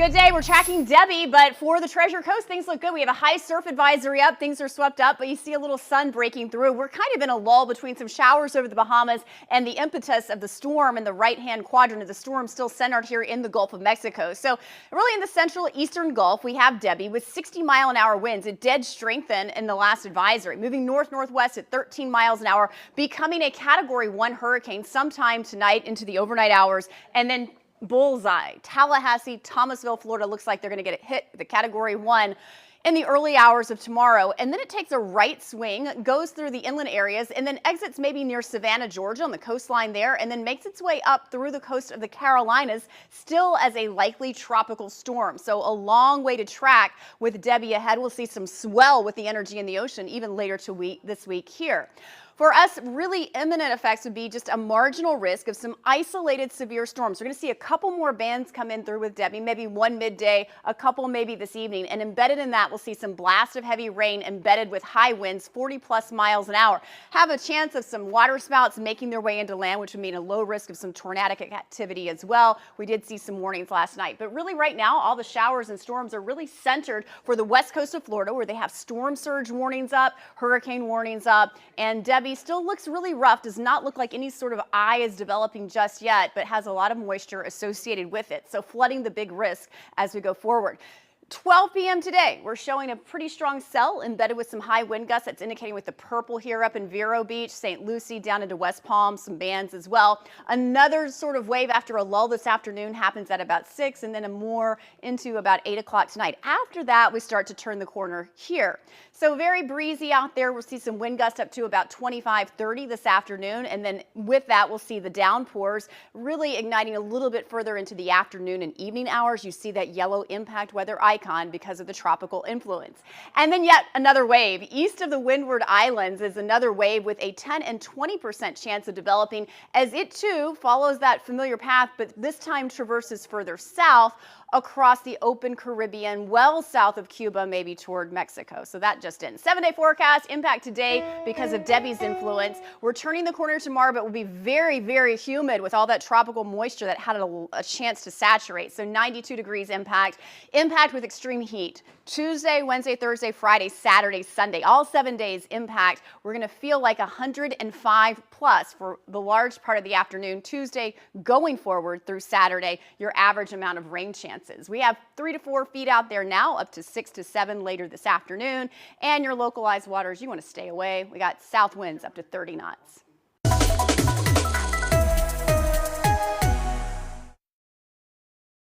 Good day. We're tracking Debbie, but for the Treasure Coast, things look good. We have a high surf advisory up. Things are swept up, but you see a little sun breaking through. We're kind of in a lull between some showers over the Bahamas and the impetus of the storm in the right-hand quadrant of the storm still centered here in the Gulf of Mexico. So really in the central eastern Gulf, we have Debbie with 60-mile-an-hour winds. It did strengthen in the last advisory, moving north-northwest at 13 miles an hour, becoming a Category 1 hurricane sometime tonight into the overnight hours, and then bullseye. Tallahassee, Thomasville, Florida looks like they're going to get hit with a Category 1 in the early hours of tomorrow. And then it takes a right swing, goes through the inland areas, and then exits maybe near Savannah, Georgia on the coastline there, and then makes its way up through the coast of the Carolinas, still as a likely tropical storm. So a long way to track with Debbie ahead. We'll see some swell with the energy in the ocean even later this week here. For us, really imminent effects would be just a marginal risk of some isolated severe storms. We're going to see a couple more bands come in through with Debbie, maybe one midday, a couple maybe this evening. And embedded in that, we'll see some blast of heavy rain embedded with high winds, 40+ miles an hour. Have a chance of some waterspouts making their way into land, which would mean a low risk of some tornadic activity as well. We did see some warnings last night. But really right now, all the showers and storms are really centered for the west coast of Florida, where they have storm surge warnings up, hurricane warnings up, and Debbie still looks really rough, does not look like any sort of eye is developing just yet, but has a lot of moisture associated with it. So flooding the big risk as we go forward. 12 p.m. today, we're showing a pretty strong cell embedded with some high wind gusts. That's indicating with the purple here up in Vero Beach, St. Lucie, down into West Palm, some bands as well. Another sort of wave after a lull this afternoon happens at about 6, and then a more into about 8 o'clock tonight. After that, we start to turn the corner here. So very breezy out there. We'll see some wind gusts up to about 25-30 this afternoon, and then with that, we'll see the downpours really igniting a little bit further into the afternoon and evening hours. You see that yellow impact weather icon because of the tropical influence. And then yet another wave. East of the Windward Islands is another wave with a 10 and 20% chance of developing as it too follows that familiar path, but this time traverses further south across the open Caribbean, well south of Cuba, maybe toward Mexico. So that just in. 7-day forecast, impact today because of Debbie's influence. We're turning the corner tomorrow, but will be very, very humid with all that tropical moisture that had a chance to saturate. So 92 degrees impact with extreme heat. Tuesday, Wednesday, Thursday, Friday, Saturday, Sunday, all 7 days impact. We're going to feel like 105 plus for the large part of the afternoon. Tuesday going forward through Saturday, your average amount of rain chances. We have 3 to 4 feet out there now, up to 6 to 7 later this afternoon. And your localized waters, you want to stay away. We got south winds up to 30 knots.